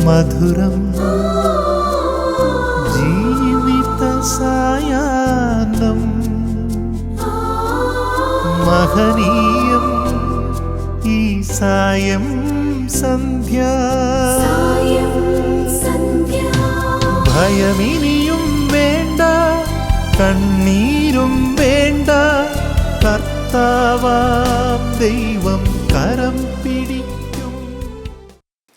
മധുരം ജീവിത സായാഹ്നം മഹനീയം ഈ സായം സന്ധ്യ ഭയമിനിയും വേണ്ട കണ്ണീരും വേണ്ട കർത്താവാം ദൈവം കരം പിടിക്കും.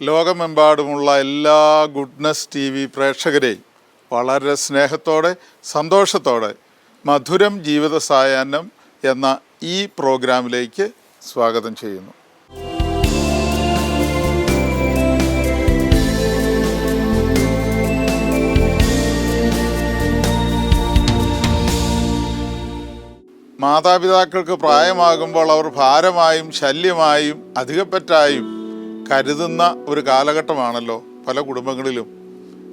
ലോകമെമ്പാടുമുള്ള എല്ലാ ഗുഡ്നസ് TV പ്രേക്ഷകരെയും വളരെ സ്നേഹത്തോടെ സന്തോഷത്തോടെ മധുരം ജീവിത സായാഹ്നം എന്ന ഈ പ്രോഗ്രാമിലേക്ക് സ്വാഗതം ചെയ്യുന്നു. മാതാപിതാക്കൾക്ക് പ്രായമാകുമ്പോൾ അവർ ഭാരമായും ശല്യമായും അധികപ്പറ്റായും കരുതുന്ന ഒരു കാലഘട്ടമാണല്ലോ പല കുടുംബങ്ങളിലും.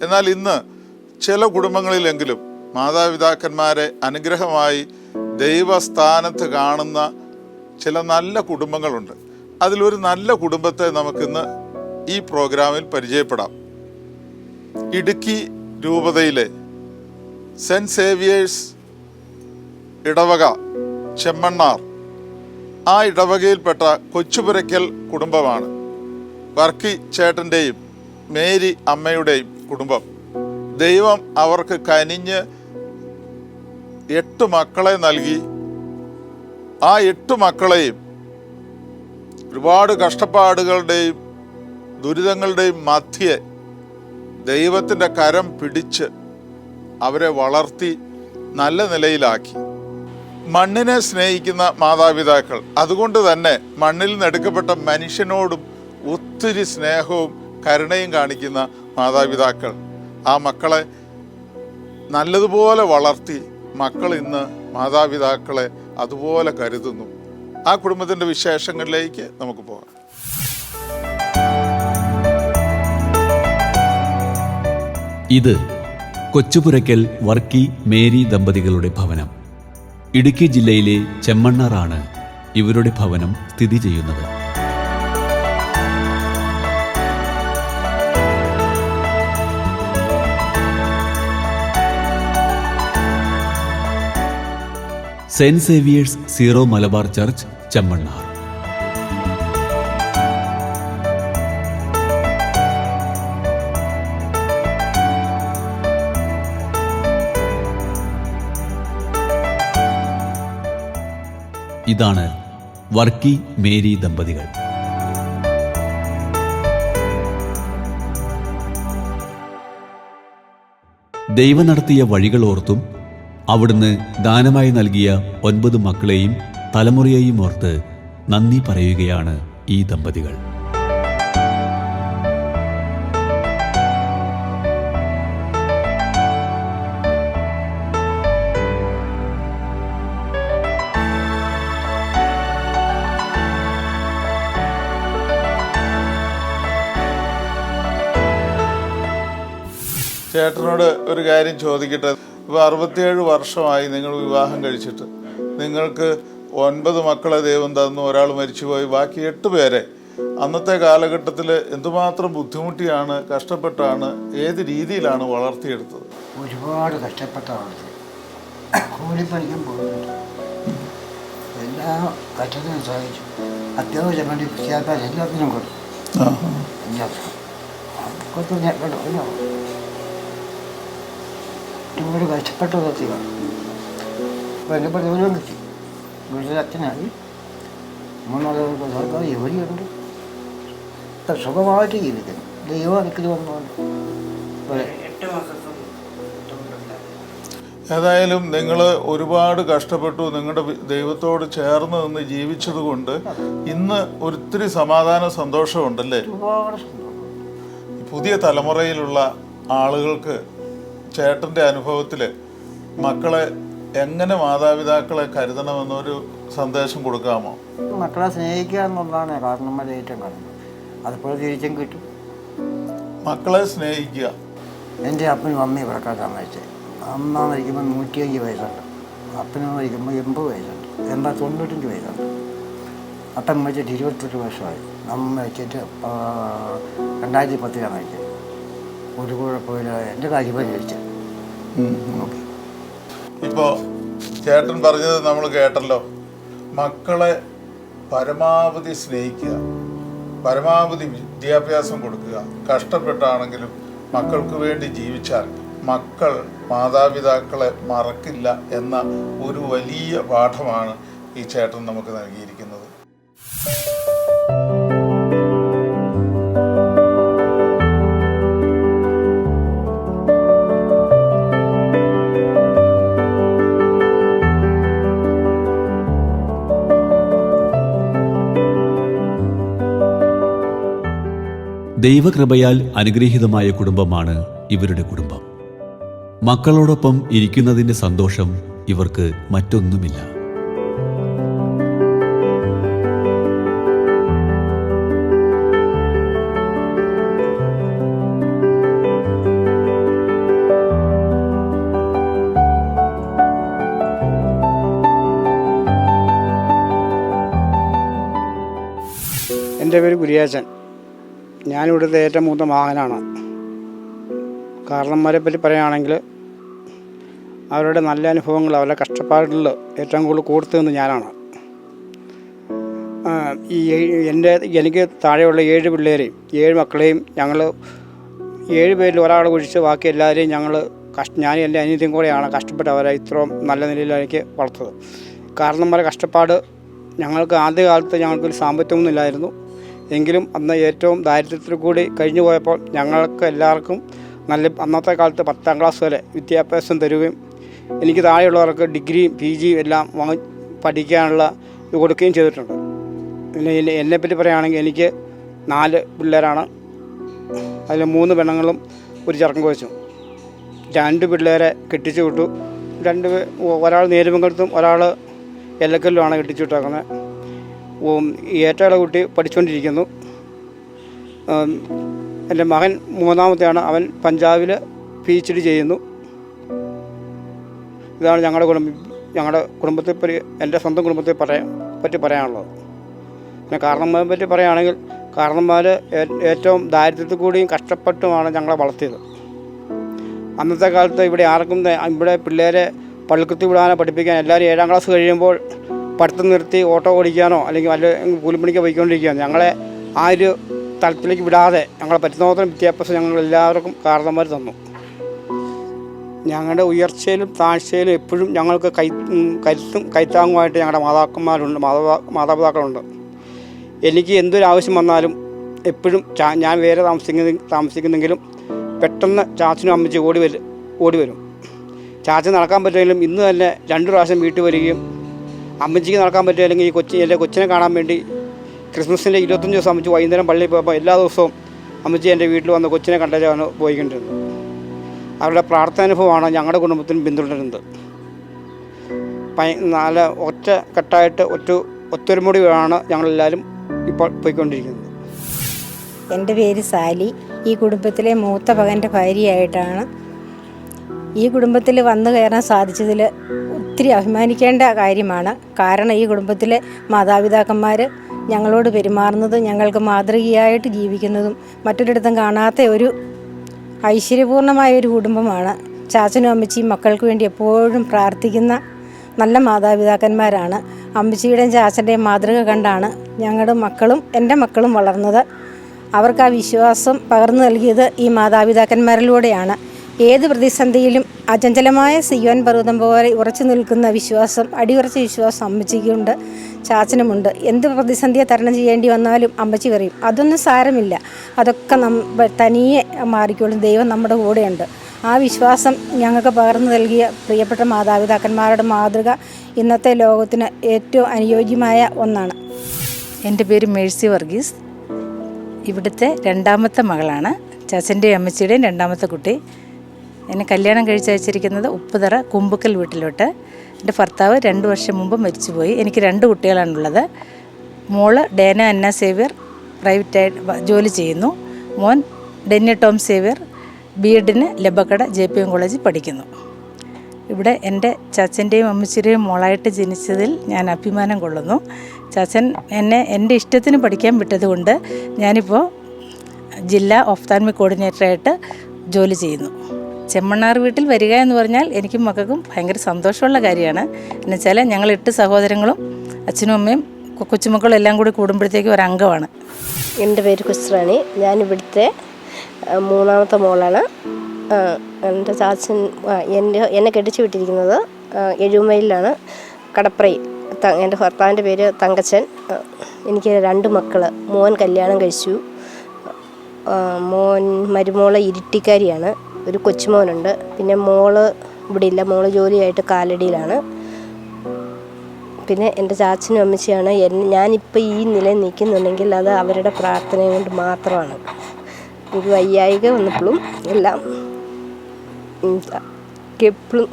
എന്നാൽ ഇന്ന് ചില കുടുംബങ്ങളിലെങ്കിലും മാതാപിതാക്കന്മാരെ അനുഗ്രഹമായി ദൈവസ്ഥാനത്ത് കാണുന്ന ചില നല്ല കുടുംബങ്ങളുണ്ട്. അതിലൊരു നല്ല കുടുംബത്തെ നമുക്കിന്ന് ഈ പ്രോഗ്രാമിൽ പരിചയപ്പെടാം. ഇടുക്കി രൂപതയിലെ സെൻറ്റ് സേവിയേഴ്സ് ഇടവക ചെമ്മണ്ണാർ, ആ ഇടവകയിൽപ്പെട്ട കൊച്ചുപുരയ്ക്കൽ കുടുംബമാണ് വർക്കി ചേട്ടൻ്റെയും മേരി അമ്മയുടെയും കുടുംബം. ദൈവം അവർക്ക് കനിഞ്ഞ് 8 മക്കളെ നൽകി. ആ 8 മക്കളെയും ഒരുപാട് കഷ്ടപ്പാടുകളുടെയും ദുരിതങ്ങളുടെയും മധ്യേ ദൈവത്തിൻ്റെ കരം പിടിച്ച് അവരെ വളർത്തി നല്ല നിലയിലാക്കി. മണ്ണിനെ സ്നേഹിക്കുന്ന മാതാപിതാക്കൾ, അതുകൊണ്ട് തന്നെ മണ്ണിൽ നിന്നെടുക്കപ്പെട്ട മനുഷ്യനോടും ഒത്തിരി സ്നേഹവും കരുണയും കാണിക്കുന്ന മാതാപിതാക്കൾ ആ മക്കളെ നല്ലതുപോലെ വളർത്തി. മക്കൾ ഇന്ന് മാതാപിതാക്കളെ അതുപോലെ കരുതുന്നു. ആ കുടുംബത്തിൻ്റെ വിശേഷങ്ങളിലേക്ക് നമുക്ക് പോകാം. ഇത് കൊച്ചുപുരയ്ക്കൽ വർക്കി മേരി ദമ്പതികളുടെ ഭവനം. ഇടുക്കി ജില്ലയിലെ ചെമ്മണ്ണാറാണ് ഇവരുടെ ഭവനം സ്ഥിതി ചെയ്യുന്നത്. Saint Xavier's zero Malabar church Chemmannar. ഇതാണ് വർക്കി മേരി ദമ്പതികൾ. ദൈവം നടത്തിയ വഴികളോർത്തും അവിടുന്ന് ദാനമായി നൽകിയ 9 മക്കളെയും തലമുറയെയും ഓർത്ത് നന്ദി പറയുകയാണ് ഈ ദമ്പതികൾ. ചേട്ടനോട് ഒരു കാര്യം ചോദിക്കട്ടെ. ഇപ്പോൾ 67 വർഷമായി നിങ്ങൾ വിവാഹം കഴിച്ചിട്ട്. നിങ്ങൾക്ക് 9 മക്കളെ ദൈവം തന്നു, ഒരാൾ മരിച്ചുപോയി, ബാക്കി 8 പേരെ അന്നത്തെ കാലഘട്ടത്തിൽ എന്തുമാത്രം ബുദ്ധിമുട്ടിയാണ്, കഷ്ടപ്പെട്ടാണ്, ഏത് രീതിയിലാണ് വളർത്തിയെടുത്തത്? ഒരുപാട് കഷ്ടപ്പെട്ടാണ്. കൂലിപ്പണിക്കും പോകുന്നുണ്ട്, എല്ലാ കഷ്ടത്തിനും സഹായിച്ചു. അത്യാവശ്യം വേണ്ടി വിദ്യാഭ്യാസം എല്ലാത്തിനും കൊടുത്തു. ഒരുപാട് കഷ്ടപ്പെട്ടത് അധികമാണ്. അപ്പോൾ എന്നെ ജോലിയും കിട്ടി, വീട്ടിലച്ഛനായി. 3 സർക്കാർ ജോലിയുണ്ട്. സുഖമായിട്ട് ജീവിക്കുന്നു. ദൈവം അടുക്കൽ വന്നുകൊണ്ട്. ഏതായാലും നിങ്ങൾ ഒരുപാട് കഷ്ടപ്പെട്ടു. നിങ്ങളുടെ ദൈവത്തോട് ചേർന്ന് നിന്ന് ജീവിച്ചത് കൊണ്ട് ഇന്ന് ഒത്തിരി സമാധാന സന്തോഷമുണ്ടല്ലേ? ഒരുപാട് സന്തോഷം. പുതിയ തലമുറയിലുള്ള ആളുകൾക്ക് ചേട്ടൻ്റെ അനുഭവത്തിൽ മക്കളെ എങ്ങനെ മാതാപിതാക്കളെ കരുതണമെന്നൊരു സന്ദേശം കൊടുക്കാമോ? മക്കളെ സ്നേഹിക്കുക എന്നുള്ളതാണ് കാരണന്മാരെ ഏറ്റവും കാണുന്നത്. അതിപ്പോൾ തിരിച്ചും കിട്ടും. മക്കളെ സ്നേഹിക്കുക. എൻ്റെ അപ്പനും അമ്മയും ഇവിടെക്കാൻ സമ്മതിച്ചത്. അമ്മ മരിക്കുമ്പോൾ 105 വയസ്സുണ്ട്, അപ്പനും മരിക്കുമ്പോൾ 80 വയസ്സുണ്ട്, 95 വയസ്സുണ്ട്. അപ്പം മരിച്ചിട്ട് 28 വർഷമായി. അമ്മ മരിച്ചിട്ട് 2010 മരിച്ചത്. ഒരു കുഴപ്പമില്ല, എൻ്റെ കാര്യം പരിഹരിച്ചു. ഇപ്പോൾ ചേട്ടൻ പറഞ്ഞത് നമ്മൾ കേട്ടല്ലോ, മക്കളെ പരമാവധി സ്നേഹിക്കുക, പരമാവധി വിദ്യാഭ്യാസം കൊടുക്കുക, കഷ്ടപ്പെട്ടാണെങ്കിലും മക്കൾക്ക് വേണ്ടി ജീവിച്ചാൽ മക്കൾ മാതാപിതാക്കളെ മറക്കില്ല എന്ന ഒരു വലിയ പാഠമാണ് ഈ ചേട്ടൻ നമുക്ക് നൽകിയിരിക്കുന്നത്. ദൈവകൃപയാൽ അനുഗ്രഹീതമായ കുടുംബമാണ് ഇവരുടെ കുടുംബം. മക്കളോടൊപ്പം ഇരിക്കുന്നതിൻ്റെ സന്തോഷം ഇവർക്ക് മറ്റൊന്നുമില്ല. എൻ്റെ പേര് കുര്യാച്ചൻ. ഞാനിവിടുത്തെ ഏറ്റവും മൂത്ത മകനാണ്. കാരണന്മാരെ പറ്റി പറയുകയാണെങ്കിൽ അവരുടെ നല്ല അനുഭവങ്ങൾ, അവരുടെ കഷ്ടപ്പാടിൽ ഏറ്റവും കൂടുതൽ കൊടുത്തു നിന്ന് ഞാനാണ്. എനിക്ക് താഴെയുള്ള 7 പിള്ളേരെയും 7 മക്കളെയും ഞങ്ങൾ 7 പേരിൽ ഒരാളെ ഒഴിച്ച് ബാക്കി എല്ലാവരെയും ഞാനും എൻ്റെ അനിയത്തിയും കൂടെയാണ് കഷ്ടപ്പെട്ട് അവരെ ഇത്രയും നല്ല നിലയിലേക്ക് വളർത്തത്. കാരണന്മാരെ കഷ്ടപ്പാട് ഞങ്ങൾക്ക് ആദ്യകാലത്ത് ഞങ്ങൾക്കൊരു സാമ്പത്തികമൊന്നും ഇല്ലായിരുന്നു. എങ്കിലും അന്ന് ഏറ്റവും ദാരിദ്ര്യത്തിൽ കൂടി കഴിഞ്ഞു പോയപ്പോൾ ഞങ്ങൾക്ക് എല്ലാവർക്കും അന്നത്തെ കാലത്ത് 10ാം ക്ലാസ് വരെ വിദ്യാഭ്യാസം തരുകയും എനിക്ക് താഴെയുള്ളവർക്ക് ഡിഗ്രിയും PG എല്ലാം പഠിക്കാനുള്ള ഇത് കൊടുക്കുകയും ചെയ്തിട്ടുണ്ട്. പിന്നെ എന്നെപ്പറ്റി പറയുകയാണെങ്കിൽ എനിക്ക് 4 പിള്ളേരാണ്. അതിൽ 3 പെണ്ണുങ്ങളും ഒരു ചെറുക്കൻ കൊച്ചും. 2 പിള്ളേരെ കെട്ടിച്ചു വിട്ടു. ഒരാൾ നേരുമംഗലത്തും ഒരാൾ എല്ലക്കല്ലുമാണ് കെട്ടിച്ചു വിട്ടേക്കുന്നത്. ഏറ്റവും കുട്ടി പഠിച്ചുകൊണ്ടിരിക്കുന്നു. എൻ്റെ മകൻ 3ാമത്തെയാണ്. അവൻ പഞ്ചാബിൽ PhD ചെയ്യുന്നു. ഇതാണ് ഞങ്ങളുടെ കുടുംബത്തെ എൻ്റെ സ്വന്തം കുടുംബത്തെ പറ്റി പറയാനുള്ളത്. പിന്നെ കാരണന്മാരെ പറ്റി പറയുകയാണെങ്കിൽ കാരണന്മാർ ഏറ്റവും ദാരിദ്ര്യത്തിൽ കൂടിയും കഷ്ടപ്പെട്ടുമാണ് ഞങ്ങളെ വളർത്തിയത്. അന്നത്തെ കാലത്ത് ഇവിടെ പിള്ളേരെ പള്ളിക്കുത്തി വിടാനോ പഠിപ്പിക്കാൻ എല്ലാവരും 7ാം ക്ലാസ് കഴിയുമ്പോൾ പഠിത്തം നിർത്തി ഓട്ടോ ഓടിക്കാനോ അല്ലെങ്കിൽ വല്ല കൂലിപ്പണിക്കോ പോയിക്കൊണ്ടിരിക്കുകയാണ്. ഞങ്ങളെ ആ ഒരു തലത്തിലേക്ക് വിടാതെ ഞങ്ങളെ പറ്റുന്നത്ര വിദ്യാഭ്യാസം ഞങ്ങൾ എല്ലാവർക്കും കാരണന്മാർ തന്നു. ഞങ്ങളുടെ ഉയർച്ചയിലും താഴ്ചയിലും എപ്പോഴും ഞങ്ങൾക്ക് കൈത്താങ്ങുമായിട്ട് ഞങ്ങളുടെ മാതാപിതാക്കളുണ്ട്. എനിക്ക് എന്തൊരു ആവശ്യം വന്നാലും എപ്പോഴും ഞാൻ വേറെ താമസിക്കുന്നെങ്കിലും പെട്ടെന്ന് ചാച്ചനും അമ്മച്ചി ഓടി വരും. ചാച്ചൻ നടക്കാൻ പറ്റുമെങ്കിലും ഇന്ന് തന്നെ 2 പ്രാവശ്യം വീട്ടിൽ വരികയും അമ്മച്ചിക്ക് നടക്കാൻ പറ്റുമല്ലെങ്കിൽ എൻ്റെ കൊച്ചിനെ കാണാൻ വേണ്ടി ക്രിസ്മസിൻ്റെ 25 ദിവസം അമ്മച്ചി വൈകുന്നേരം പള്ളിയിൽ പോയപ്പോൾ എല്ലാ ദിവസവും അമ്മച്ചി എൻ്റെ വീട്ടിൽ വന്ന് കൊച്ചിനെ കണ്ടാണ് പോയിക്കൊണ്ടിരുന്നത്. അവരുടെ പ്രാർത്ഥനാനുഭവമാണ് ഞങ്ങളുടെ കുടുംബത്തിന് പിന്തുടരുന്നത്. നല്ല ഒറ്റക്കെട്ടായിട്ട് ഒത്തൊരുമൂടിയാണ് ഞങ്ങളെല്ലാവരും ഇപ്പോൾ പോയിക്കൊണ്ടിരിക്കുന്നത്. എൻ്റെ പേര് സാലി. ഈ കുടുംബത്തിലെ മൂത്ത മകൻ്റെ ഭാര്യയായിട്ടാണ്. ഈ കുടുംബത്തിൽ വന്നു കയറാൻ സാധിച്ചതിൽ ഒത്തിരി അഭിമാനിക്കേണ്ട കാര്യമാണ്. കാരണം ഈ കുടുംബത്തിലെ മാതാപിതാക്കന്മാർ ഞങ്ങളോട് പെരുമാറുന്നത് ഞങ്ങൾക്ക് മാതൃകയായിട്ട് ജീവിക്കുന്നതും മറ്റൊരിടത്തും കാണാത്ത ഒരു ഐശ്വര്യപൂർണമായൊരു കുടുംബമാണ്. ചാച്ചനും അമ്മച്ചിയും മക്കൾക്ക് വേണ്ടി എപ്പോഴും പ്രാർത്ഥിക്കുന്ന നല്ല മാതാപിതാക്കന്മാരാണ്. അമ്മച്ചിയുടെയും ചാച്ചൻ്റെയും മാതൃക കണ്ടാണ് ഞങ്ങളുടെ മക്കളും എൻ്റെ മക്കളും വളർന്നത്. അവർക്ക് ആ വിശ്വാസം പകർന്നു നൽകിയത് ഈ മാതാപിതാക്കന്മാരിലൂടെയാണ്. ഏത് പ്രതിസന്ധിയിലും അചഞ്ചലമായ സിയോൻ പർവ്വതം പോലെ ഉറച്ചു നിൽക്കുന്ന വിശ്വാസം, അടിയുറച്ച വിശ്വാസം അമ്മച്ചിക്കുണ്ട്, ചാച്ചനുമുണ്ട്. എന്ത് പ്രതിസന്ധിയെ തരണം ചെയ്യേണ്ടി വന്നാലും അമ്മച്ചി പറയും അതൊന്നും സാരമില്ല, അതൊക്കെ തനിയെ മാറിക്കോളും, ദൈവം നമ്മുടെ കൂടെയുണ്ട്. ആ വിശ്വാസം ഞങ്ങൾക്ക് പകർന്നു നൽകിയ പ്രിയപ്പെട്ട മാതാപിതാക്കന്മാരുടെ മാതൃക ഇന്നത്തെ ലോകത്തിന് ഏറ്റവും അനുയോജ്യമായ ഒന്നാണ്. എൻ്റെ പേര് മേഴ്സി വർഗീസ്. ഇവിടുത്തെ 2ാമത്തെ മകളാണ്. ചാച്ചൻ്റെയും അമ്മച്ചിയുടെയും 2ാമത്തെ കുട്ടി. എന്നെ കല്യാണം കഴിച്ചയച്ചിരിക്കുന്നത് ഉപ്പുതറ കുമ്പുക്കൽ വീട്ടിലോട്ട്. എൻ്റെ ഭർത്താവ് 2 വർഷം മുമ്പ് മരിച്ചുപോയി. എനിക്ക് 2 കുട്ടികളാണുള്ളത്. മോള് ഡേന അന്ന സേവ്യർ പ്രൈവറ്റായിട്ട് ജോലി ചെയ്യുന്നു. മോൻ Denny Tom Xavier B.Ed ലബക്കട JPM കോളേജിൽ പഠിക്കുന്നു. ഇവിടെ എൻ്റെ ചാച്ചൻ്റെയും അമ്മച്ചിയുടെയും മോളായിട്ട് ജനിച്ചതിൽ ഞാൻ അഭിമാനം കൊള്ളുന്നു. ചാച്ചൻ എന്നെ എൻ്റെ ഇഷ്ടത്തിന് പഠിക്കാൻ വിട്ടതുകൊണ്ട് ഞാനിപ്പോൾ ജില്ലാ ഓഫ്താൽമിക് കോർഡിനേറ്ററായിട്ട് ജോലി ചെയ്യുന്നു. ചെമ്മണ്ണാർ വീട്ടിൽ വരിക എന്ന് പറഞ്ഞാൽ എനിക്കും മക്കൾക്കും ഭയങ്കര സന്തോഷമുള്ള കാര്യമാണ്. എന്നുവെച്ചാൽ ഞങ്ങൾ 8 സഹോദരങ്ങളും അച്ഛനും അമ്മയും കൊച്ചുമക്കളും എല്ലാം കൂടി കൂടുമ്പോഴത്തേക്കും ഒരംഗമാണ്. എൻ്റെ പേര് കുസ്രാണി. ഞാനിവിടുത്തെ 3ാമത്തെ മോളാണ്. എൻ്റെ ചാച്ചൻ എന്നെ കെട്ടിച്ചു വിട്ടിരിക്കുന്നത് എഴുമയിലാണ്, കടപ്രയിൽ. എൻ്റെ ഭർത്താവിൻ്റെ പേര് തങ്കച്ചൻ. എനിക്ക് 2 മക്കൾ. മോൻ കല്യാണം കഴിച്ചു. മരുമോള് ഇരിട്ടിക്കാരിയാണ്. ഒരു കൊച്ചുമോനുണ്ട്. പിന്നെ മോള് ഇവിടെ ഇല്ല, മോള് ജോലിയായിട്ട് കാലടിയിലാണ്. പിന്നെ എൻ്റെ ചാച്ചനും അമ്മച്ചിയാണ്. ഞാനിപ്പോൾ ഈ നിലയിൽ നിൽക്കുന്നുണ്ടെങ്കിൽ അത് അവരുടെ പ്രാർത്ഥന കൊണ്ട് മാത്രമാണ്. എനിക്ക് വയ്യായിക വന്നപ്പോഴും എല്ലാം എപ്പോഴും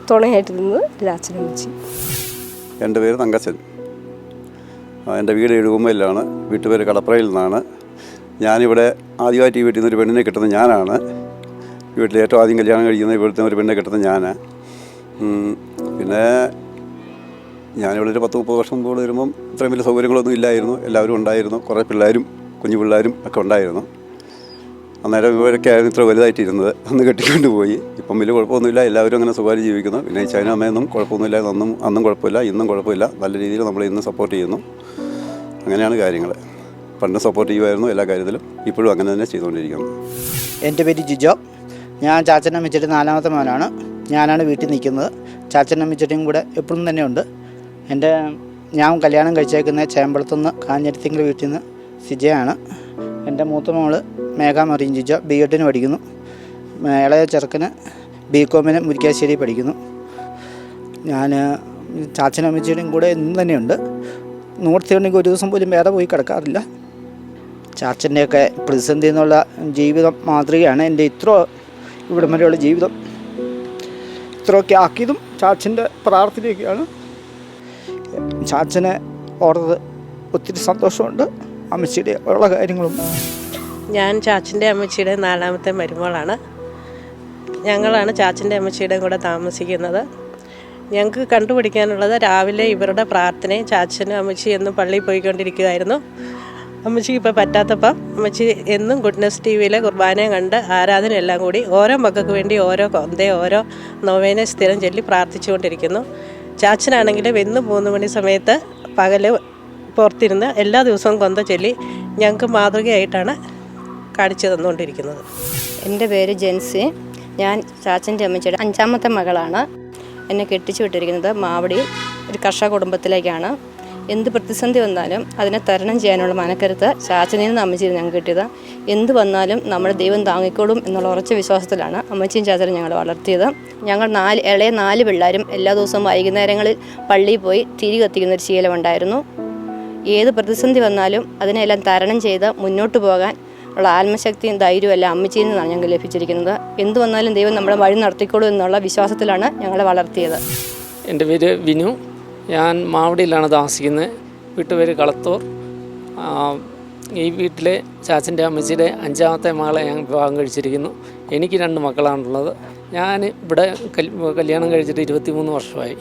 തുണയായിട്ട് നിന്നത് എൻ്റെ അച്ഛനും അമ്മച്ചി. എൻ്റെ പേര് തങ്കച്ചൻ. എൻ്റെ വീട് എഴുകുമ്പയിലാണ്. വീട്ടുപേര് കടപ്രയിൽ നിന്നാണ്. ഞാനിവിടെ ആദ്യമായിട്ട് ഈ വീട്ടിൽ നിന്ന് ഒരു പെണ്ണിനെ കിട്ടുന്നത് ഞാനാണ്. വീട്ടിൽ ഏറ്റവും ആദ്യം കല്യാണം കഴിക്കുന്ന ഇവിടുത്തെ ഒരു പെണ്ണിനെ കിട്ടുന്നത് ഞാനാണ്. പിന്നെ ഞാനിവിടെ ഒരു 10-30 വർഷം മുമ്പ് വരുമ്പം ഇത്രയും വലിയ സൗകര്യങ്ങളൊന്നും ഇല്ലായിരുന്നു. എല്ലാവരും ഉണ്ടായിരുന്നു. കുറേ പിള്ളേരും കുഞ്ഞു പിള്ളേരും ഒക്കെ ഉണ്ടായിരുന്നു. അന്നേരം ഇവരൊക്കെ ആയിരുന്നു ഇത്ര വലുതായിട്ടിരുന്നത്. അന്ന് കെട്ടിക്കൊണ്ട് പോയി. ഇപ്പം വലിയ കുഴപ്പമൊന്നുമില്ല. എല്ലാവരും അങ്ങനെ സുഖമായി ജീവിക്കുന്നു. പിന്നെ ചൈന അമ്മയൊന്നും കുഴപ്പമൊന്നുമില്ല. അന്നും കുഴപ്പമില്ല, ഇന്നും കുഴപ്പമില്ല. നല്ല രീതിയിൽ നമ്മൾ ഇന്ന് സപ്പോർട്ട് ചെയ്യുന്നു. അങ്ങനെയാണ് കാര്യങ്ങൾ. പണ്ട് സപ്പോർട്ട് ചെയ്യുമായിരുന്നു എല്ലാ കാര്യത്തിലും. ഇപ്പോഴും അങ്ങനെ തന്നെ ചെയ്തുകൊണ്ടിരിക്കുന്നു. എൻ്റെ പേര് ജിജോ. ഞാൻ ചാച്ചനും അമ്മച്ചിയുടെ 4ാമത്തെ മോനാണ്. ഞാനാണ് വീട്ടിൽ നിൽക്കുന്നത്. ചാച്ചനും അമ്മച്ചിയുടെയും കൂടെ എപ്പോഴും തന്നെ ഉണ്ട്. ഞാൻ കല്യാണം കഴിച്ചേക്കുന്നത് ചേമ്പളത്തുനിന്ന് കാഞ്ഞിരത്തിങ്കൽ വീട്ടിൽ നിന്ന് സിജയാണ്. എൻ്റെ മൂത്ത മോള് മേഘ മറിയം ജിജോ B.Ed പഠിക്കുന്നു. ഇളയ ചെറുക്കന് B.Com മുരിക്കാശ്ശേരി പഠിക്കുന്നു. ഞാൻ ചാച്ചനും അമ്മച്ചിയുടെയും കൂടെ ഇന്ന് തന്നെയുണ്ട്. 100 ഒരു ദിവസം പോലും വേറെ പോയി കിടക്കാറില്ല. ചാച്ചൻ്റെയൊക്കെ പ്രതിസന്ധി എന്നുള്ള ജീവിതം മാതൃകയാണ്. എൻ്റെ ഇവിടം വരെയുള്ള ജീവിതം ഇത്രയൊക്കെ ആക്കിയതും ചാച്ചൻ്റെ പ്രാർത്ഥനയൊക്കെയാണ്. ചാച്ചനെ ഓർത്തത് ഒത്തിരി സന്തോഷമുണ്ട്. അമ്മച്ചിയുടെ ഉള്ള കാര്യങ്ങളും. ഞാൻ ചാച്ചൻ്റെ അമ്മച്ചിയുടെ 4ാമത്തെ മരുമകളാണ്. ഞങ്ങളാണ് ചാച്ചൻ്റെ അമ്മച്ചിയുടെയും കൂടെ താമസിക്കുന്നത്. ഞങ്ങൾക്ക് കണ്ടുപിടിക്കാനുള്ളത് രാവിലെ ഇവരുടെ പ്രാർത്ഥനയും ചാച്ചനും അമ്മച്ചി എന്നും പള്ളിയിൽ പോയിക്കൊണ്ടിരിക്കുകയായിരുന്നു. അമ്മച്ചിക്ക് ഇപ്പോൾ പറ്റാത്തപ്പം അമ്മച്ചി എന്നും ഗുഡ്നസ് TV-യിലെ കുർബാനയും കണ്ട് ആരാധന എല്ലാം കൂടി ഓരോ മക്കൾക്ക് വേണ്ടി ഓരോ നോവേനെ സ്ഥിരം ചൊല്ലി പ്രാർത്ഥിച്ചുകൊണ്ടിരിക്കുന്നു. ചാച്ചനാണെങ്കിലും എന്നും 3 മണി സമയത്ത് പകല് പുറത്തിരുന്ന് എല്ലാ ദിവസവും കൊന്ത ചൊല്ലി ഞങ്ങൾക്ക് മാതൃകയായിട്ടാണ് കാണിച്ചു തന്നുകൊണ്ടിരിക്കുന്നത്. എൻ്റെ പേര് ജെൻസി. ഞാൻ ചാച്ചൻ്റെ അമ്മച്ചിയുടെ 5ാമത്തെ മകളാണ്. എന്നെ കെട്ടിച്ചു വിട്ടിരിക്കുന്നത് മാവടിയിൽ ഒരു കർഷക കുടുംബത്തിലേക്കാണ്. എന്ത് പ്രതിസന്ധി വന്നാലും അതിനെ തരണം ചെയ്യാനുള്ള മനക്കരുത്ത് ചാച്ചനിൽ നിന്ന് അമ്മച്ചിയിൽ ഞങ്ങൾക്ക് കിട്ടിയത്. എന്ത് വന്നാലും നമ്മുടെ ദൈവം താങ്ങിക്കോളും എന്നുള്ള ഉറച്ച വിശ്വാസത്തിലാണ് അമ്മച്ചിയും ചാച്ചനും ഞങ്ങൾ വളർത്തിയത്. ഞങ്ങൾ 4 പിള്ളേരും എല്ലാ ദിവസവും വൈകുന്നേരങ്ങളിൽ പള്ളിയിൽ പോയി തിരി കത്തിക്കുന്നൊരു ശീലമുണ്ടായിരുന്നു. ഏത് പ്രതിസന്ധി വന്നാലും അതിനെല്ലാം തരണം ചെയ്ത് മുന്നോട്ട് പോകാൻ ഉള്ള ആത്മശക്തിയും ധൈര്യവും എല്ലാം അമ്മച്ചിയിൽ നിന്നാണ് ഞങ്ങൾക്ക് ലഭിച്ചിരിക്കുന്നത്. എന്ത് വന്നാലും ദൈവം നമ്മളെ വഴി നടത്തിക്കോളും എന്നുള്ള വിശ്വാസത്തിലാണ് ഞങ്ങളെ വളർത്തിയത്. എൻ്റെ പേര് വിനു. ഞാൻ മാവടിയിലാണ് താമസിക്കുന്നത്. വീട്ടുപേര് കളത്തൂർ. ഈ വീട്ടിലെ ചാച്ചൻ്റെ അമ്മച്ചിയുടെ 5ാമത്തെ മകളെ ഞാൻ വിവാഹം കഴിച്ചിരിക്കുന്നു. എനിക്ക് 2 മക്കളാണുള്ളത്. ഞാൻ ഇവിടെ കല്യാണം കഴിച്ചിട്ട് 23 വർഷമായി.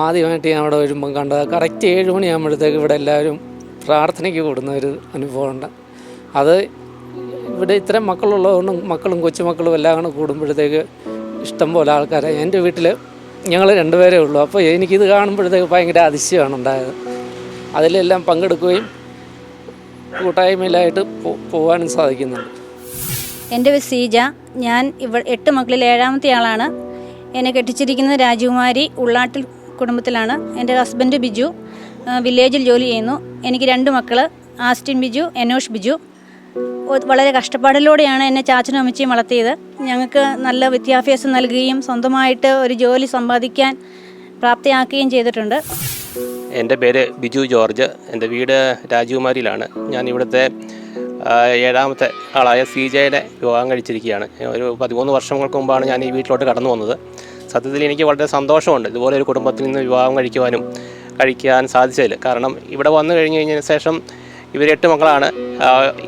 ആദ്യമായിട്ട് ഞാൻ അവിടെ വരുമ്പം കണ്ടത് കറക്റ്റ് 7 മണിയാകുമ്പോഴത്തേക്ക് ഇവിടെ എല്ലാവരും പ്രാർത്ഥനയ്ക്ക് കൂടുന്ന ഒരു അനുഭവമുണ്ട്. അത് ഇവിടെ ഇത്രയും മക്കളുള്ളതുകൊണ്ടും മക്കളും കൊച്ചുമക്കളും എല്ലാം കൂടെ കൂടുമ്പോഴത്തേക്ക് ഇഷ്ടംപോലെ ആൾക്കാരെ. എൻ്റെ വീട്ടിൽ ഞങ്ങൾ 2 പേരേ ഉള്ളൂ. അപ്പോൾ എനിക്കിത് കാണുമ്പോഴത്തേക്ക് ഭയങ്കര അതിശയമാണ് ഉണ്ടായത്. അതിലെല്ലാം പങ്കെടുക്കുകയും കൂട്ടായ്മയിലായിട്ട് പോകാനും സാധിക്കുന്നുണ്ട്. എൻ്റെ പേര് സീജ. ഞാൻ 8 മക്കളിൽ 7ാമത്തെ ആളാണ്. എന്നെ കെട്ടിച്ചിരിക്കുന്നത് രാജകുമാരി ഉള്ളാട്ടിൽ കുടുംബത്തിലാണ്. എൻ്റെ ഹസ്ബൻഡ് ബിജു വില്ലേജിൽ ജോലി ചെയ്യുന്നു. എനിക്ക് 2 മക്കൾ, ആസ്റ്റിൻ ബിജു, എനോഷ് ബിജു. വളരെ കഷ്ടപ്പാടിലൂടെയാണ് എന്നെ ചാച്ചനും അമ്മച്ചിയും വളർത്തിയത്. ഞങ്ങൾക്ക് നല്ല വിദ്യാഭ്യാസം നൽകുകയും സ്വന്തമായിട്ട് ഒരു ജോലി സമ്പാദിക്കാൻ പ്രാപ്തിയാക്കുകയും ചെയ്തിട്ടുണ്ട്. എൻ്റെ പേര് ബിജു ജോർജ്. എൻ്റെ വീട് രാജകുമാരിയിലാണ്. ഞാൻ ഇവിടുത്തെ 7ാമത്തെ ആളായ CJയുടെ വിവാഹം കഴിച്ചിരിക്കുകയാണ്. ഒരു 13 വർഷങ്ങൾക്ക് മുമ്പാണ് ഞാൻ ഈ വീട്ടിലോട്ട് കടന്നു വന്നത്. സത്യത്തിൽ എനിക്ക് വളരെ സന്തോഷമുണ്ട് ഇതുപോലെ ഒരു കുടുംബത്തിൽ നിന്ന് വിവാഹം കഴിക്കാൻ സാധിച്ചതിൽ. കാരണം ഇവിടെ വന്നു കഴിഞ്ഞതിന് ശേഷം ഇവർ 8 മക്കളാണ്.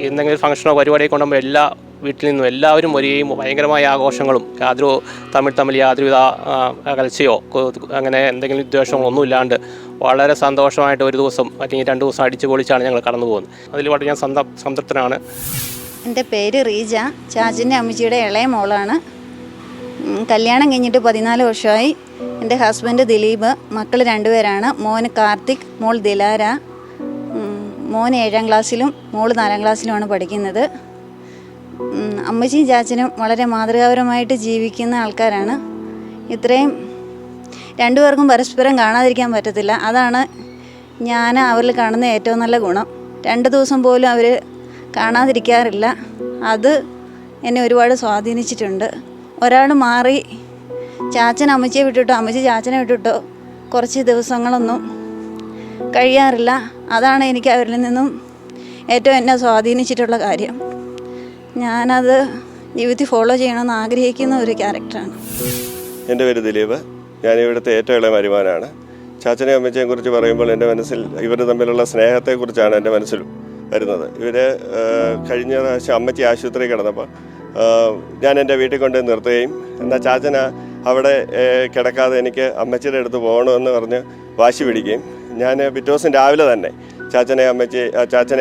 എന്തെങ്കിലും ഫംഗ്ഷനോ പരിപാടിയോ കൊണ്ടുമ്പോൾ എല്ലാ വീട്ടിൽ നിന്നും എല്ലാവരും വരികയും ഭയങ്കരമായ ആഘോഷങ്ങളും തമ്മിൽ യാതൊരുവിധ അകൽച്ചയോ അങ്ങനെ എന്തെങ്കിലും വിദ്വേഷങ്ങളോ ഒന്നും ഇല്ലാണ്ട് വളരെ സന്തോഷമായിട്ട് ഒരു ദിവസം അല്ലെങ്കിൽ 2 ദിവസം അടിച്ചു പൊളിച്ചാണ് ഞങ്ങൾ കടന്നു പോകുന്നത്. അതിൽ വളരെ ഞാൻ സംതൃപ്തനാണ്. എൻ്റെ പേര് റീജ. ചാച്ചൻ്റെ അമ്മച്ചിയുടെ ഇളയ മോളാണ്. കല്യാണം കഴിഞ്ഞിട്ട് 14 വർഷമായി. എൻ്റെ ഹസ്ബൻഡ് ദിലീപ്. മക്കൾ 2 പേരാണ്. മോന് കാർത്തിക്, മോൾ ദിലാര. മോൻ 7ാം ക്ലാസ്സിലും മോൾ 4ാം ക്ലാസ്സിലുമാണ് പഠിക്കുന്നത്. അമ്മച്ചിയും ചാച്ചനും വളരെ മാതൃകാപരമായിട്ട് ജീവിക്കുന്ന ആൾക്കാരാണ്. ഇത്രയും 2 പേർക്കും പരസ്പരം കാണാതിരിക്കാൻ പറ്റത്തില്ല. അതാണ് ഞാൻ അവരിൽ കാണുന്ന ഏറ്റവും നല്ല ഗുണം. 2 ദിവസം പോലും അവർ കാണാതിരിക്കാറില്ല. അത് എന്നെ ഒരുപാട് സ്വാധീനിച്ചിട്ടുണ്ട്. ഒരാൾ മാറി ചാച്ചൻ അമ്മച്ചിയെ വിട്ടിട്ടോ അമ്മച്ചി ചാച്ചനെ വിട്ടിട്ടോ കുറച്ച് ദിവസങ്ങളൊന്നും കഴിയാറില്ല. അതാണ് എനിക്ക് അവരിൽ നിന്നും ഏറ്റവും എന്നെ സ്വാധീനിച്ചിട്ടുള്ള കാര്യം. ഞാനത് ജീവിതത്തിൽ ഫോളോ ചെയ്യണമെന്ന് ആഗ്രഹിക്കുന്ന ഒരു ക്യാരക്ടറാണ്. എൻ്റെ പേര് ദിലീപ്. ഞാൻ ഇവിടുത്തെ ഏറ്റവും ഇളയ മരുമകനാണ്. ചാച്ചനെയും അമ്മച്ചിയെയും കുറിച്ച് പറയുമ്പോൾ എൻ്റെ മനസ്സിൽ ഇവർ തമ്മിലുള്ള സ്നേഹത്തെക്കുറിച്ചാണ് എൻ്റെ മനസ്സിൽ വരുന്നത്. ഇവർ കഴിഞ്ഞ പ്രാവശ്യം അമ്മച്ചി ആശുപത്രി കിടന്നപ്പോൾ ഞാൻ എൻ്റെ വീട്ടിൽ കൊണ്ട് നിർത്തുകയും എന്നാൽ ചാച്ചന അവിടെ കിടക്കാതെ എനിക്ക് അമ്മച്ചിയുടെ അടുത്ത് പോകണമെന്ന് പറഞ്ഞ് വാശി പിടിക്കുകയും ഞാൻ പിറ്റേ ദിവസം രാവിലെ തന്നെ ചാച്ചനെ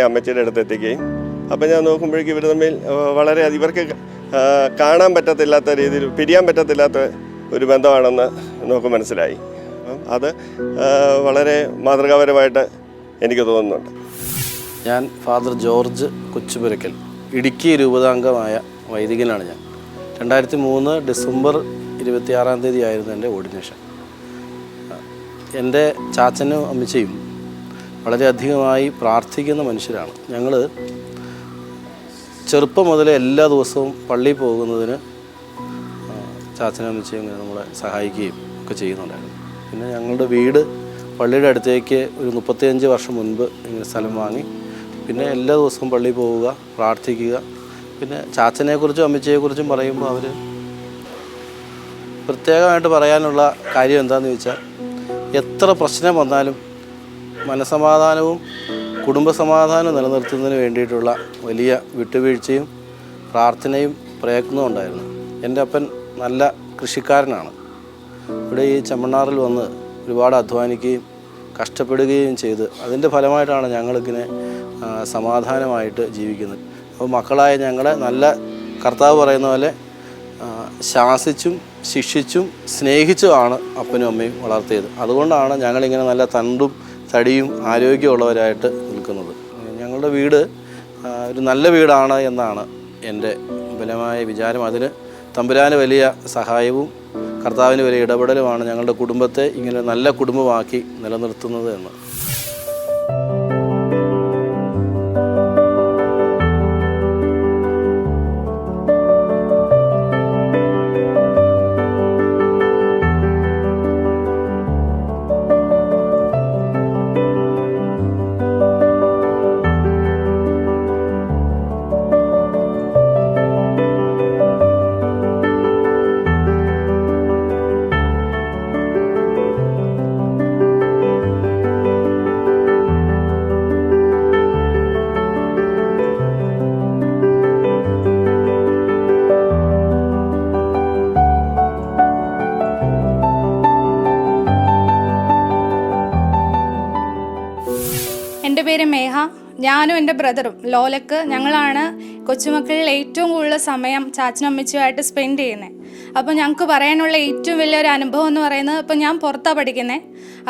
അമ്മച്ചിയുടെ അടുത്ത് എത്തിക്കുകയും അപ്പം ഞാൻ നോക്കുമ്പോഴേക്കും ഇവർ തമ്മിൽ വളരെ ഇവർക്ക് കാണാൻ പറ്റത്തില്ലാത്ത രീതിയിൽ പിരിയാൻ പറ്റത്തില്ലാത്ത ഒരു ബന്ധമാണെന്ന് നമുക്ക് മനസ്സിലായി. അപ്പം അത് വളരെ മാതൃകാപരമായിട്ട് എനിക്ക് തോന്നുന്നുണ്ട്. ഞാൻ ഫാദർ ജോർജ് കൊച്ചുപുരക്കൽ, ഇടുക്കി രൂപതാംഗമായ വൈദികനാണ് ഞാൻ. 2003 ഡിസംബർ 26-ാം തീയതി ആയിരുന്നു എൻ്റെ ഓർഡിനേഷൻ. എൻ്റെ ചാച്ചനും അമ്മച്ചിയും വളരെയധികമായി പ്രാർത്ഥിക്കുന്ന മനുഷ്യരാണ്. ഞങ്ങൾ ചെറുപ്പം മുതലേ എല്ലാ ദിവസവും പള്ളിയിൽ പോകുന്നതിന് ചാച്ചനും അമ്മച്ചിയും ഇങ്ങനെ നമ്മളെ സഹായിക്കുകയും ഒക്കെ ചെയ്യുന്നുണ്ടായിരുന്നു. പിന്നെ ഞങ്ങളുടെ വീട് പള്ളിയുടെ അടുത്തേക്ക് ഒരു 35 വർഷം മുൻപ് ഇങ്ങനെ സ്ഥലം വാങ്ങി പിന്നെ എല്ലാ ദിവസവും പള്ളിയിൽ പോവുക, പ്രാർത്ഥിക്കുക. പിന്നെ ചാച്ചനെക്കുറിച്ചും അമ്മച്ചിയെക്കുറിച്ചും പറയുമ്പോൾ അവർ പ്രത്യേകമായിട്ട് പറയാനുള്ള കാര്യം എന്താണെന്ന് ചോദിച്ചാൽ, എത്ര പ്രശ്നം വന്നാലും മനസമാധാനവും കുടുംബസമാധാനവും നിലനിർത്തുന്നതിന് വേണ്ടിയിട്ടുള്ള വലിയ വിട്ടുവീഴ്ചയും പ്രാർത്ഥനയും പ്രയത്നവും ഉണ്ടായിരുന്നു. എൻ്റെ അപ്പൻ നല്ല കൃഷിക്കാരനാണ്. ഇവിടെ ഈ ചെമ്മണ്ണാറിൽ വന്ന് ഒരുപാട് അധ്വാനിക്കുകയും കഷ്ടപ്പെടുകയും ചെയ്ത് അതിൻ്റെ ഫലമായിട്ടാണ് ഞങ്ങളിങ്ങനെ സമാധാനമായിട്ട് ജീവിക്കുന്നത്. അപ്പോൾ മക്കളായ ഞങ്ങളെ നല്ല കർത്താവ് പറയുന്ന പോലെ ശാസിച്ചും ശിക്ഷിച്ചും സ്നേഹിച്ചുമാണ് അപ്പനും അമ്മയും വളർത്തിയത്. അതുകൊണ്ടാണ് ഞങ്ങളിങ്ങനെ നല്ല തണ്ടും തടിയും ആരോഗ്യമുള്ളവരായിട്ട് നിൽക്കുന്നത്. ഞങ്ങളുടെ വീട് ഒരു നല്ല വീടാണ് എന്നാണ് എൻ്റെ ബലമായ വിചാരം. അതിന് തമ്പുരാന് വലിയ സഹായവും കർത്താവിന് വലിയ ഇടപെടലുമാണ് ഞങ്ങളുടെ കുടുംബത്തെ ഇങ്ങനെ നല്ല കുടുംബമാക്കി നിലനിർത്തുന്നത് എന്ന്. എൻ്റെ പേര് മേഹ. ഞാനും എൻ്റെ ബ്രദറും ലോലക്ക് ഞങ്ങളാണ് കൊച്ചുമക്കളിൽ ഏറ്റവും കൂടുതൽ സമയം ചാച്ചനും അമ്മച്ചിയുമായിട്ട് സ്പെൻഡ് ചെയ്യുന്നത്. അപ്പം ഞങ്ങൾക്ക് പറയാനുള്ള ഏറ്റവും വലിയൊരു അനുഭവം എന്ന് പറയുന്നത്, ഇപ്പം ഞാൻ പുറത്താണ് പഠിക്കുന്നത്.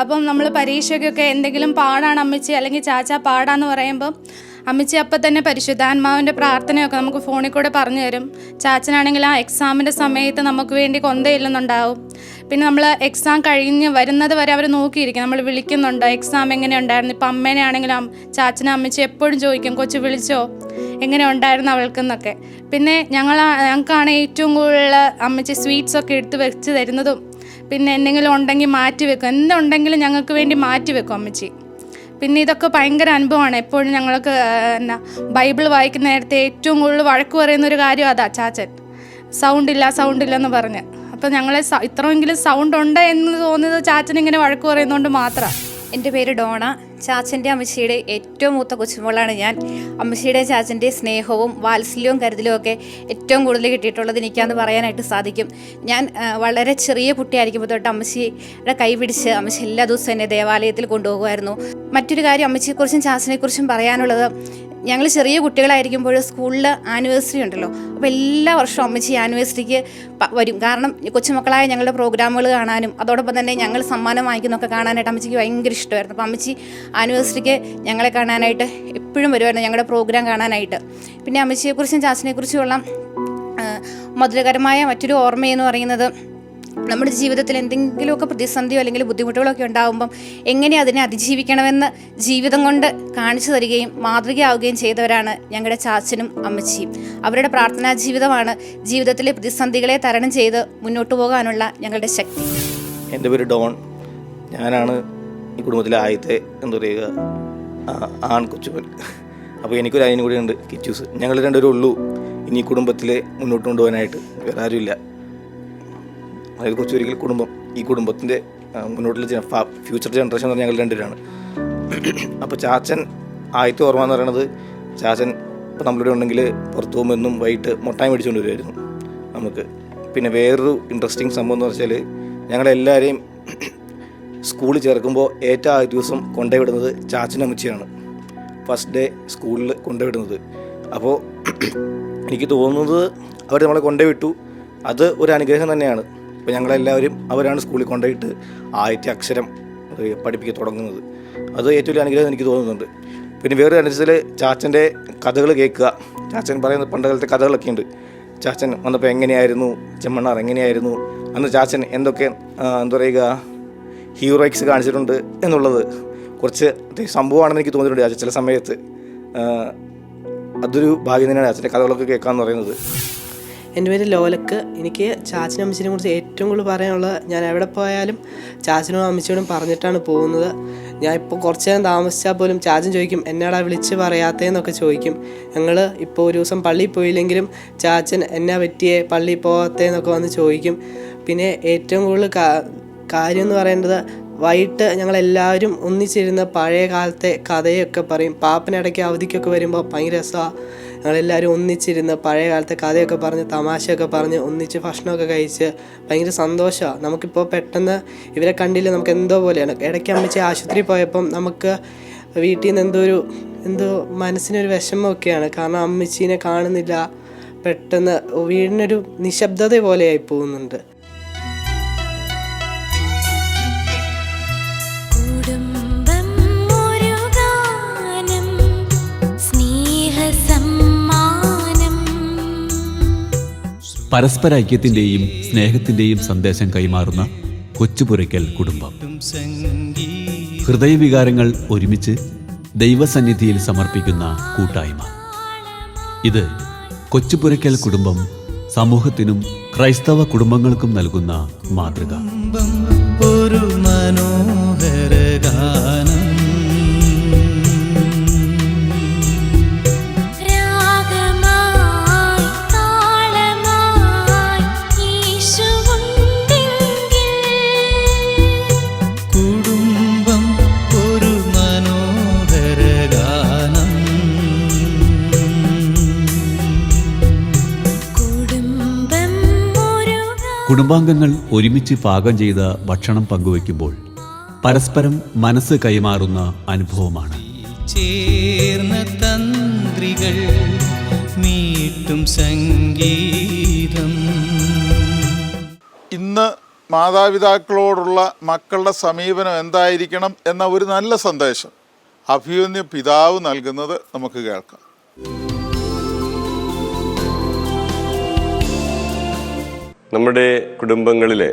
അപ്പം നമ്മൾ പരീക്ഷയ്ക്കൊക്കെ എന്തെങ്കിലും പാടാണ് അമ്മച്ചി അല്ലെങ്കിൽ ചാച്ച പാടാന്ന് പറയുമ്പം അമ്മച്ചി അപ്പം തന്നെ പരിശുദ്ധാത്മാവിൻ്റെ പ്രാർത്ഥനയൊക്കെ നമുക്ക് ഫോണിൽ കൂടെ പറഞ്ഞു തരും. ചാച്ചനാണെങ്കിൽ ആ എക്സാമിൻ്റെ സമയത്ത് നമുക്ക് വേണ്ടി കൊന്തയില്ലെന്നുണ്ടാവും. പിന്നെ നമ്മൾ എക്സാം കഴിഞ്ഞ് വരുന്നത് വരെ അവർ നോക്കിയിരിക്കും, നമ്മൾ വിളിക്കുന്നുണ്ടോ, എക്സാം എങ്ങനെ ഉണ്ടായിരുന്നു. ഇപ്പം അമ്മേനെ ആണെങ്കിലും ചാച്ചനും അമ്മച്ചി എപ്പോഴും ചോദിക്കും, കൊച്ചു വിളിച്ചോ, എങ്ങനെ ഉണ്ടായിരുന്നു അവൾക്കെന്നൊക്കെ. പിന്നെ ഞങ്ങൾക്കാണ് ഏറ്റവും കൂടുതൽ അമ്മച്ചി സ്വീറ്റ്സൊക്കെ എടുത്ത് വെച്ച് തരുന്നതും പിന്നെ എന്തെങ്കിലും ഉണ്ടെങ്കിൽ മാറ്റി വെക്കും. എന്തുണ്ടെങ്കിലും ഞങ്ങൾക്ക് വേണ്ടി മാറ്റി വെക്കും അമ്മച്ചി. പിന്നെ ഇതൊക്കെ ഭയങ്കര അനുഭവമാണ്. എപ്പോഴും ഞങ്ങൾക്ക് ബൈബിൾ വായിക്കുന്ന നേരത്തെ ഏറ്റവും കൂടുതൽ വഴക്ക് പറയുന്നൊരു കാര്യം അതാ, ചാച്ചൻ സൗണ്ട് ഇല്ല എന്ന് പറഞ്ഞ്. അപ്പോൾ ഞങ്ങളെ ഇത്രയെങ്കിലും സൗണ്ട് ഉണ്ട് എന്ന് തോന്നുന്നത് ചാച്ചൻ ഇങ്ങനെ വഴക്ക് പറയുന്നതുകൊണ്ട് മാത്രമാണ്. എൻ്റെ പേര് ഡോണ. ചാച്ചൻ്റെ അമ്മച്ചിയുടെ ഏറ്റവും മൂത്ത കൊച്ചുമോളാണ് ഞാൻ. അമ്മച്ചിയുടെ ചാച്ചൻ്റെ സ്നേഹവും വാത്സല്യവും കരുതലും ഒക്കെ ഏറ്റവും കൂടുതൽ കിട്ടിയിട്ടുള്ളത് എനിക്കാന്ന് പറയാനായിട്ട് സാധിക്കും. ഞാൻ വളരെ ചെറിയ കുട്ടിയായിരിക്കുമ്പോൾ തൊട്ട് അമ്മച്ചിയുടെ കൈ പിടിച്ച് അമ്മച്ചി എല്ലാ ദിവസവും എന്നെ ദേവാലയത്തിൽ കൊണ്ടുപോകുമായിരുന്നു. മറ്റൊരു കാര്യം അമ്മച്ചിയെക്കുറിച്ചും ചാച്ചനെക്കുറിച്ചും പറയാനുള്ളത്, ഞങ്ങൾ ചെറിയ കുട്ടികളായിരിക്കുമ്പോൾ സ്കൂളിൽ ആനിവേഴ്സറി ഉണ്ടല്ലോ, അപ്പോൾ എല്ലാ വർഷവും അമ്മച്ചി ആനിവേഴ്സറിക്ക് വരും. കാരണം കൊച്ചുമക്കളായ ഞങ്ങളുടെ പ്രോഗ്രാമുകൾ കാണാനും അതോടൊപ്പം തന്നെ ഞങ്ങൾ സമ്മാനം വാങ്ങിക്കുന്നതൊക്കെ കാണാനായിട്ട് അമ്മച്ചിക്ക് ഭയങ്കര ഇഷ്ടമായിരുന്നു. അപ്പോൾ അമ്മച്ചി ആനിവേഴ്സറിക്ക് ഞങ്ങളെ കാണാനായിട്ട് എപ്പോഴും വരുമായിരുന്നു, ഞങ്ങളുടെ പ്രോഗ്രാം കാണാനായിട്ട്. പിന്നെ അമ്മച്ചിയെക്കുറിച്ചും ചാച്ചനെക്കുറിച്ചുമുള്ള മധുരകരമായ മറ്റൊരു ഓർമ്മയെന്ന് പറയുന്നത്, നമ്മുടെ ജീവിതത്തിൽ എന്തെങ്കിലുമൊക്കെ പ്രതിസന്ധിയോ അല്ലെങ്കിൽ ബുദ്ധിമുട്ടുകളൊക്കെ ഉണ്ടാകുമ്പം എങ്ങനെ അതിനെ അതിജീവിക്കണമെന്ന് ജീവിതം കൊണ്ട് കാണിച്ചു തരികയും മാതൃകയാവുകയും ചെയ്തവരാണ് ഞങ്ങളുടെ ചാച്ചനും അമ്മച്ചിയും. അവരുടെ പ്രാർത്ഥനാ ജീവിതമാണ് ജീവിതത്തിലെ പ്രതിസന്ധികളെ തരണം ചെയ്ത് മുന്നോട്ട് പോകാനുള്ള ഞങ്ങളുടെ ശക്തി. എൻ്റെ പേര് ഡോൺ. ഞാനാണ് ഈ കുടുംബത്തിലെ ആദ്യത്തെ എന്താ പറയുക ആൺകൊച്ചുമൻ. അപ്പോൾ എനിക്കൊരു അനിയനും കൂടി ഉണ്ട്, കിച്ചൂസ്. ഞങ്ങൾ രണ്ടുപേരും ഉള്ളൂ ഇനി ഈ കുടുംബത്തിലെ മുന്നോട്ട് കൊണ്ടുപോകാനായിട്ട്, വേറെ ആരുമില്ല. അതായത് കൊച്ചൊരിക്കൽ കുടുംബം, ഈ കുടുംബത്തിൻ്റെ മുന്നോട്ടുള്ള ഫ്യൂച്ചർ ജനറേഷൻ എന്ന് പറഞ്ഞാൽ ഞങ്ങൾ രണ്ടുപേരാണ്. അപ്പോൾ ചാച്ചൻ ആദ്യത്തെ ഓർമ്മ എന്ന് പറയുന്നത്, ചാച്ചൻ ഇപ്പോൾ നമ്മളിവിടെ ഉണ്ടെങ്കിൽ പുറത്തു പോകുമ്പോൾ എന്നും വൈകിട്ട് മുട്ടായി മേടിച്ചുകൊണ്ട് വരുമായിരുന്നു നമുക്ക്. പിന്നെ വേറൊരു ഇൻട്രസ്റ്റിംഗ് സംഭവം എന്ന് വെച്ചാൽ, ഞങ്ങളെല്ലാവരെയും സ്കൂളിൽ ചേർക്കുമ്പോൾ ഏറ്റവും ആദ്യ ദിവസം കൊണ്ടുപോയിടുന്നത് ചാച്ചനും അമ്മച്ചിയാണ്. ഫസ്റ്റ് ഡേ സ്കൂളിൽ കൊണ്ടുപോയിടുന്നത്. അപ്പോൾ എനിക്ക് തോന്നുന്നത് അവർ നമ്മളെ കൊണ്ടുപോയിട്ടു, അത് ഒരു അനുഗ്രഹം തന്നെയാണ്. അപ്പോൾ ഞങ്ങളെല്ലാവരും അവരാണ് സ്കൂളിൽ കൊണ്ടുപോയിട്ട് ആദ്യത്തെ അക്ഷരം പഠിപ്പിക്കാൻ തുടങ്ങുന്നത്. അത് ഏറ്റവും വലിയ അനുഗ്രഹം എനിക്ക് തോന്നുന്നുണ്ട്. പിന്നെ വേറൊരു അനുസരിച്ച് ചാച്ചൻ്റെ കഥകൾ കേൾക്കുക. ചാച്ചൻ പറയുന്ന പണ്ടുകാലത്തെ കഥകളൊക്കെ ഉണ്ട്. ചാച്ചൻ വന്നപ്പോൾ എങ്ങനെയായിരുന്നു, ചെമ്മണ്ണാർ എങ്ങനെയായിരുന്നു, അന്ന് ചാച്ചൻ എന്തൊക്കെ എന്താ പറയുക ഹീറോയിക്സ് കാണിച്ചിട്ടുണ്ട് എന്നുള്ളത് കുറച്ച് സംഭവമാണെന്ന് എനിക്ക് തോന്നിയിട്ടുണ്ട് ചാച്ചൻ ചില സമയത്ത്. അതൊരു ഭാഗ്യം തന്നെയാണ് ചാച്ചൻ്റെ കഥകളൊക്കെ കേൾക്കാമെന്ന് പറയുന്നത്. എൻ്റെ പേര് ലോലക്ക്. എനിക്ക് ചാച്ചനും അമ്മച്ചിനെ കുറിച്ച് ഏറ്റവും കൂടുതൽ പറയാനുള്ളത്, ഞാൻ എവിടെ പോയാലും ചാച്ചനോടും അമ്മച്ചിയോടും പറഞ്ഞിട്ടാണ് പോകുന്നത്. ഞാൻ ഇപ്പോൾ കുറച്ച് നേരം താമസിച്ചാൽ പോലും ചാച്ചൻ ചോദിക്കും എന്നാടാ വിളിച്ച് പറയാത്തതെന്നൊക്കെ ചോദിക്കും. ഞങ്ങൾ ഇപ്പോൾ ഒരു ദിവസം പള്ളിയിൽ പോയില്ലെങ്കിലും ചാച്ചൻ എന്നാ പറ്റിയേ പള്ളിയിൽ പോകാത്തതെന്നൊക്കെ വന്ന് ചോദിക്കും. പിന്നെ ഏറ്റവും കൂടുതൽ കാര്യം എന്ന് പറയേണ്ടത്, വൈകിട്ട് ഞങ്ങളെല്ലാവരും ഒന്നിച്ചിരുന്ന് പഴയ കാലത്തെ കഥയൊക്കെ പറയും. പാപ്പനിടയ്ക്ക് അവധിക്കൊക്കെ വരുമ്പോൾ ഭയങ്കര രസമാണ്. ഞങ്ങളെല്ലാവരും ഒന്നിച്ചിരുന്ന് പഴയ കാലത്തെ കഥയൊക്കെ പറഞ്ഞ് തമാശയൊക്കെ പറഞ്ഞ് ഒന്നിച്ച് ഭക്ഷണമൊക്കെ കഴിച്ച് ഭയങ്കര സന്തോഷമാണ്. നമുക്കിപ്പോൾ പെട്ടെന്ന് ഇവരെ കണ്ടില്ല, നമുക്ക് എന്തോ പോലെയാണ്. ഇടയ്ക്ക് അമ്മച്ചി ആശുപത്രി പോയപ്പം നമുക്ക് വീട്ടിൽ നിന്ന് എന്തോ മനസ്സിനൊരു വിഷമമൊക്കെയാണ്. കാരണം അമ്മച്ചീനെ കാണുന്നില്ല, പെട്ടെന്ന് വീടിനൊരു നിശബ്ദത പോലെയായി പോകുന്നുണ്ട്. പരസ്പര ഐക്യത്തിൻ്റെയും സ്നേഹത്തിൻ്റെയും സന്ദേശം കൈമാറുന്ന കൊച്ചുപുരയ്ക്കൽ കുടുംബം. ഹൃദയവികാരങ്ങൾ ഒരുമിച്ച് ദൈവസന്നിധിയിൽ സമർപ്പിക്കുന്ന കൂട്ടായ്മ. ഇത് കൊച്ചുപുരയ്ക്കൽ കുടുംബം സമൂഹത്തിനും ക്രൈസ്തവ കുടുംബങ്ങൾക്കും നൽകുന്ന മാതൃക. ഒരു മനോഹര ഗാനം കുടുംബാംഗങ്ങൾ ഒരുമിച്ച് പാകം ചെയ്ത ഭക്ഷണം പങ്കുവയ്ക്കുമ്പോൾ പരസ്പരം മനസ്സ് കൈമാറുന്ന അനുഭവമാണ്. ചേർന്ന തന്ത്രികൾ മീട്ടും സംഗീതം. ഇന്ന് മാതാപിതാക്കളോടുള്ള മക്കളുടെ സമീപനം എന്തായിരിക്കണം എന്ന ഒരു നല്ല സന്ദേശം അഭിമന്യ പിതാവ് നൽകുന്നത് നമുക്ക് കേൾക്കാം. നമ്മുടെ കുടുംബങ്ങളിലെ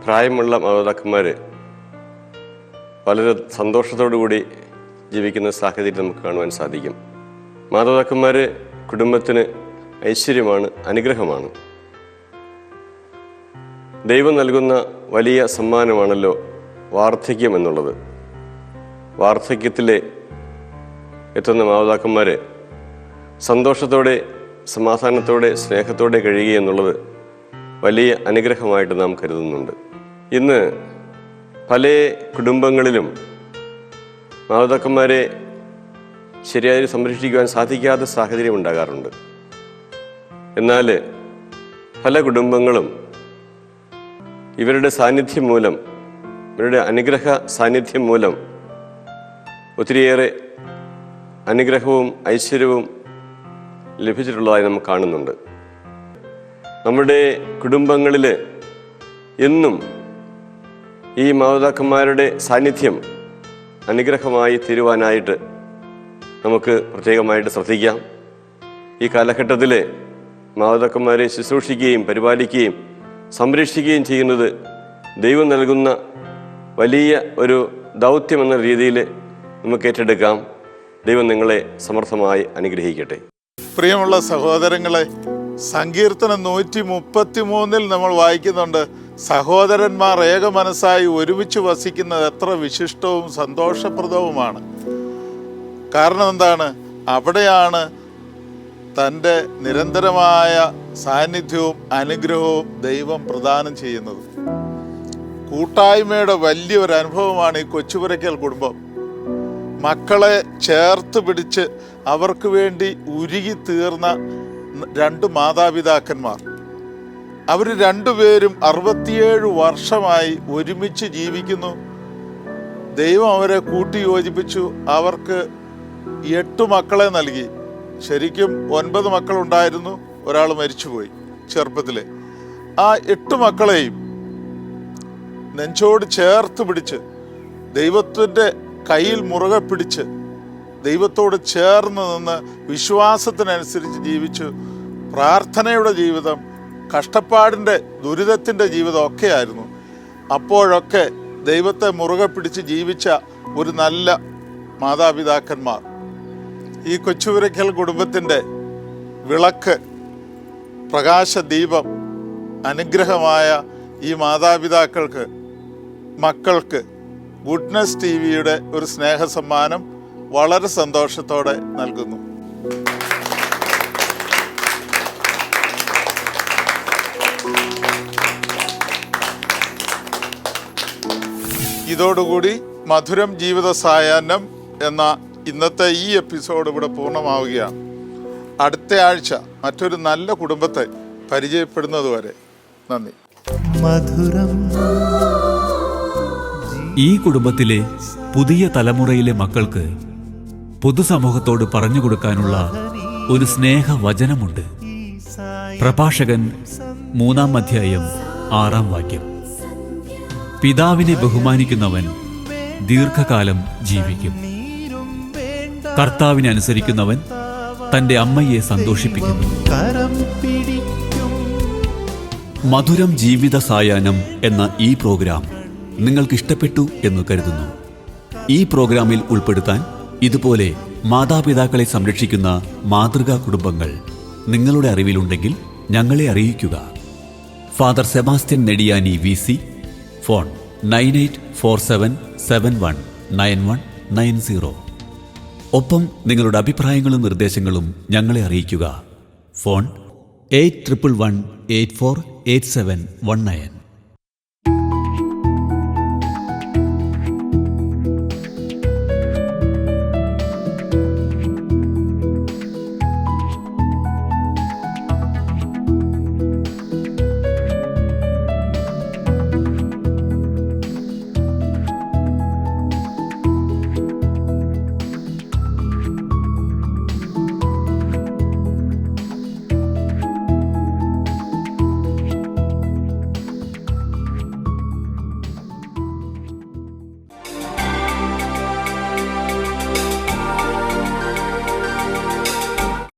പ്രായമുള്ള മാതാപിതാക്കന്മാർ വളരെ സന്തോഷത്തോടു കൂടി ജീവിക്കുന്ന സാഹചര്യം നമുക്ക് കാണുവാൻ സാധിക്കും. മാതാപിതാക്കന്മാർ കുടുംബത്തിന് ഐശ്വര്യമാണ്, അനുഗ്രഹമാണ്. ദൈവം നൽകുന്ന വലിയ സമ്മാനമാണല്ലോ വാർദ്ധക്യം എന്നുള്ളത്. വാർദ്ധക്യത്തിൽ എത്തുന്ന മാതാപിതാക്കന്മാർ സന്തോഷത്തോടെ, സമാധാനത്തോടെ, സ്നേഹത്തോടെ കഴിയുക എന്നുള്ളത് വലിയ അനുഗ്രഹമായിട്ട് നാം കരുതുന്നുണ്ട്. ഇന്ന് പല കുടുംബങ്ങളിലും മാതാപിതാക്കന്മാരെ ശരിയായി സംരക്ഷിക്കുവാൻ സാധിക്കാത്ത സാഹചര്യം ഉണ്ടാകാറുണ്ട്. എന്നാൽ പല കുടുംബങ്ങളും ഇവരുടെ സാന്നിധ്യം മൂലം, ഇവരുടെ അനുഗ്രഹ സാന്നിധ്യം മൂലം ഒത്തിരിയേറെ അനുഗ്രഹവും ഐശ്വര്യവും ലഭിച്ചിട്ടുള്ളതായി നാം കാണുന്നുണ്ട്. നമ്മുടെ കുടുംബങ്ങളിൽ എന്നും ഈ മാതാപിതാക്കന്മാരുടെ സാന്നിധ്യം അനുഗ്രഹമായി തീരുവാനായിട്ട് നമുക്ക് പ്രത്യേകമായിട്ട് ശ്രദ്ധിക്കാം. ഈ കാലഘട്ടത്തിൽ മാതാപിതാക്കന്മാരെ ശുശ്രൂഷിക്കുകയും പരിപാലിക്കുകയും സംരക്ഷിക്കുകയും ചെയ്യുന്നത് ദൈവം നൽകുന്ന വലിയ ഒരു ദൗത്യമെന്ന രീതിയിൽ നമുക്ക് ഏറ്റെടുക്കാം. ദൈവം നിങ്ങളെ സമർത്ഥമായി അനുഗ്രഹിക്കട്ടെ. പ്രിയമുള്ള സഹോദരങ്ങളെ, സങ്കീർത്തനം 133 നമ്മൾ വായിക്കുന്നുണ്ട്, സഹോദരന്മാർ ഏക മനസ്സായി ഒരുമിച്ച് വസിക്കുന്നത് എത്ര വിശിഷ്ടവും സന്തോഷപ്രദവുമാണ്. കാരണം എന്താണ്? അവിടെയാണ് തൻ്റെ നിരന്തരമായ സാന്നിധ്യവും അനുഗ്രഹവും ദൈവം പ്രദാനം ചെയ്യുന്നത്. കൂട്ടായ്മയുടെ വലിയൊരു അനുഭവമാണ് ഈ കൊച്ചുപുരയ്ക്കൽ കുടുംബം. മക്കളെ ചേർത്ത് പിടിച്ച് അവർക്ക് വേണ്ടി ഉരുകി തീർന്ന 2 മാതാപിതാക്കന്മാർ. അവർ രണ്ടുപേരും 67 വർഷമായി ഒരുമിച്ച് ജീവിക്കുന്നു. ദൈവം അവരെ കൂട്ടി യോജിപ്പിച്ചു. അവർക്ക് 8 മക്കളെ നൽകി. ശരിക്കും 9 മക്കളുണ്ടായിരുന്നു, ഒരാൾ മരിച്ചുപോയി ചെറുപ്പത്തിൽ. ആ 8 മക്കളെയും നെഞ്ചോട് ചേർത്ത് പിടിച്ച് ദൈവത്തിൻ്റെ കയ്യിൽ മുറുകെ പിടിച്ച് ദൈവത്തോട് ചേർന്ന് നിന്ന് വിശ്വാസത്തിനനുസരിച്ച് ജീവിച്ചു. പ്രാർത്ഥനയുടെ ജീവിതം, കഷ്ടപ്പാടിൻ്റെ ദുരിതത്തിൻ്റെ ജീവിതം ഒക്കെ ആയിരുന്നു. അപ്പോഴൊക്കെ ദൈവത്തെ മുറുകെ പിടിച്ച് ജീവിച്ച ഒരു നല്ല മാതാപിതാക്കന്മാർ. ഈ കൊച്ചുപുരയ്ക്കൽ കുടുംബത്തിൻ്റെ വിളക്ക്, പ്രകാശദീപം, അനുഗ്രഹമായ ഈ മാതാപിതാക്കൾക്ക്, മക്കൾക്ക് ഗുഡ്നസ് ടിവിയുടെ ഒരു സ്നേഹസമ്മാനം വളരെ സന്തോഷത്തോടെ നൽകുന്നു. ഇതോടുകൂടി മധുരം ജീവിത സായാഹ്നം എന്ന ഇന്നത്തെ ഈ എപ്പിസോഡ് ഇവിടെ പൂർണ്ണമാവുകയാണ്. അടുത്ത ആഴ്ച മറ്റൊരു നല്ല കുടുംബത്തെ പരിചയപ്പെടുന്നതുവരെ നന്ദി. മധുരം. ഈ കുടുംബത്തിലെ പുതിയ തലമുറയിലെ മക്കൾക്ക് പൊതുസമൂഹത്തോട് പറഞ്ഞു കൊടുക്കാനുള്ള ഒരു സ്നേഹവചനമുണ്ട്. പ്രഭാഷകൻ 3-ാം അധ്യായം 6-ാം വാക്യം. പിതാവിനെ ബഹുമാനിക്കുന്നവൻ ദീർഘകാലം ജീവിക്കും. കർത്താവിനെ അനുസരിക്കുന്നവൻ തൻ്റെ അമ്മയെ സന്തോഷിപ്പിക്കുന്നു. മധുരം ജീവിത സായാഹ്നം എന്ന ഈ പ്രോഗ്രാം നിങ്ങൾക്ക് ഇഷ്ടപ്പെട്ടു എന്ന് കരുതുന്നു. ഈ പ്രോഗ്രാമിൽ ഉൾപ്പെടുത്താൻ ഇതുപോലെ മാതാപിതാക്കളെ സംരക്ഷിക്കുന്ന മാതൃകാ കുടുംബങ്ങൾ നിങ്ങളുടെ അറിവിലുണ്ടെങ്കിൽ ഞങ്ങളെ അറിയിക്കുക. Father Sebastian Nediyani VC, phone 9847719190. ഒപ്പം നിങ്ങളുടെ അഭിപ്രായങ്ങളും നിർദ്ദേശങ്ങളും ഞങ്ങളെ അറിയിക്കുക. ഫോൺ 8111848719.